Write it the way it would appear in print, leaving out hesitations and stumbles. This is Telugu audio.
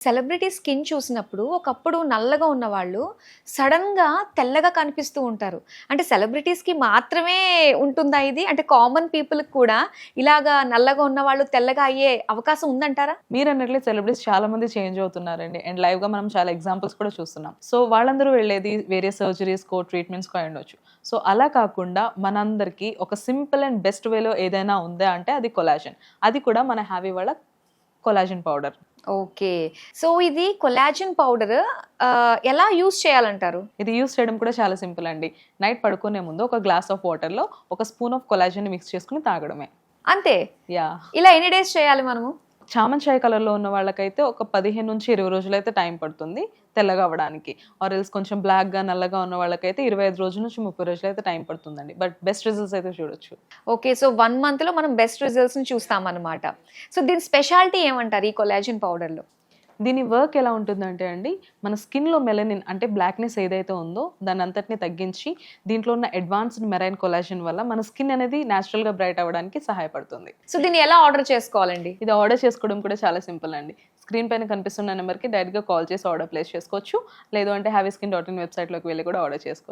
సెలబ్రిటీ స్కిన్ చూసినప్పుడు ఒకప్పుడు నల్లగా ఉన్నవాళ్ళు సడన్‌గా తెల్లగా కనిపిస్తూ ఉంటారు. అంటే సెలబ్రిటీస్‌కి మాత్రమే ఉంటుందా ఇది? అంటే కామన్ పీపుల్‌కి కూడా ఇలాగా నల్లగా ఉన్నవాళ్ళు తెల్లగా అయ్యే అవకాశం ఉందంటారా? మీరన్నట్లే సెలబ్రిటీస్ చాలా మంది చేంజ్ అవుతున్నారండి. అండ్ లైవ్‌గా మనం చాలా ఎగ్జాంపుల్స్ కూడా చూస్తున్నాం. సో, వాళ్ళందరూ వెళ్ళేది వేరే సర్జరీస్‌కో, ట్రీట్మెంట్స్‌కో అయ్యుండొచ్చు. సో, అలా కాకుండా మనందరికీ ఒక సింపుల్ అండ్ బెస్ట్ వేలో ఏదైనా ఉందా అంటే అది కొలాజన్. అది కూడా మన హ్యావీ వాళ్ళ కొలాజన్ పౌడర్. ఓకే. సో, ఇది కొలాజన్ పౌడర్ ఎలా యూజ్ చేయాలంటారు? ఇది యూజ్ చేయడం కూడా చాలా సింపుల్ అండి. నైట్ పడుకునే ముందు ఒక గ్లాస్ ఆఫ్ వాటర్‌లో ఒక స్పూన్ ఆఫ్ కొలాజన్‌ని మిక్స్ చేసుకొని తాగడమే. అంతే. యాహ్! ఇలా ఎన్ని డేస్ చేయాలి మనము? చామన్ చాయ్ కలర్‌లో ఉన్న వాళ్ళకైతే ఒక 15-20 రోజులైతే టైం పడుతుంది తెల్లగా అవ్వడానికి. ఆర్ ఎల్స్ కొంచెం బ్లాక్‌గా, నల్లగా ఉన్న వాళ్ళకైతే 25 రోజుల నుంచి 30 రోజులైతే టైం పడుతుందండి. బట్ బెస్ట్ రిజల్ట్స్ అయితే చూడొచ్చు. ఓకే. సో, 1 మంత్‌లో మనం బెస్ట్ రిజల్ట్స్‌ని చూస్తామనమాట. సో, దీని స్పెషాలిటీ ఏమంటారు ఈ కొలాజన్ పౌడర్‌లో? దీని వర్క్ ఎలా ఉంటుందంటే అండి, మన స్కిన్‌లో మెలనిన్ అంటే బ్లాక్‌నెస్ ఏదైతే ఉందో దాన్నంతటిని తగ్గించి, దీంట్లో ఉన్న అడ్వాన్స్డ్ మెరైన్ కొలాజన్ వల్ల మన స్కిన్ అనేది నేచురల్‌గా బ్రైట్ అవ్వడానికి సహాయపడుతుంది. సో, దీన్ని ఎలా ఆర్డర్ చేసుకోవాలండి? ఇది ఆర్డర్ చేసుకోవడం కూడా చాలా సింపుల్ అండి. స్క్రీన్ పైన కనిపిస్తున్న నెంబర్‌కి డైరెక్ట్‌గా కాల్ చేసి ఆర్డర్ ప్లేస్ చేసుకోవచ్చు. లేదు అంటే హ్యావీస్కిన్.in వెబ్‌సైట్‌లోకి వెళ్లి కూడా ఆర్డర్ చేసుకోవచ్చు.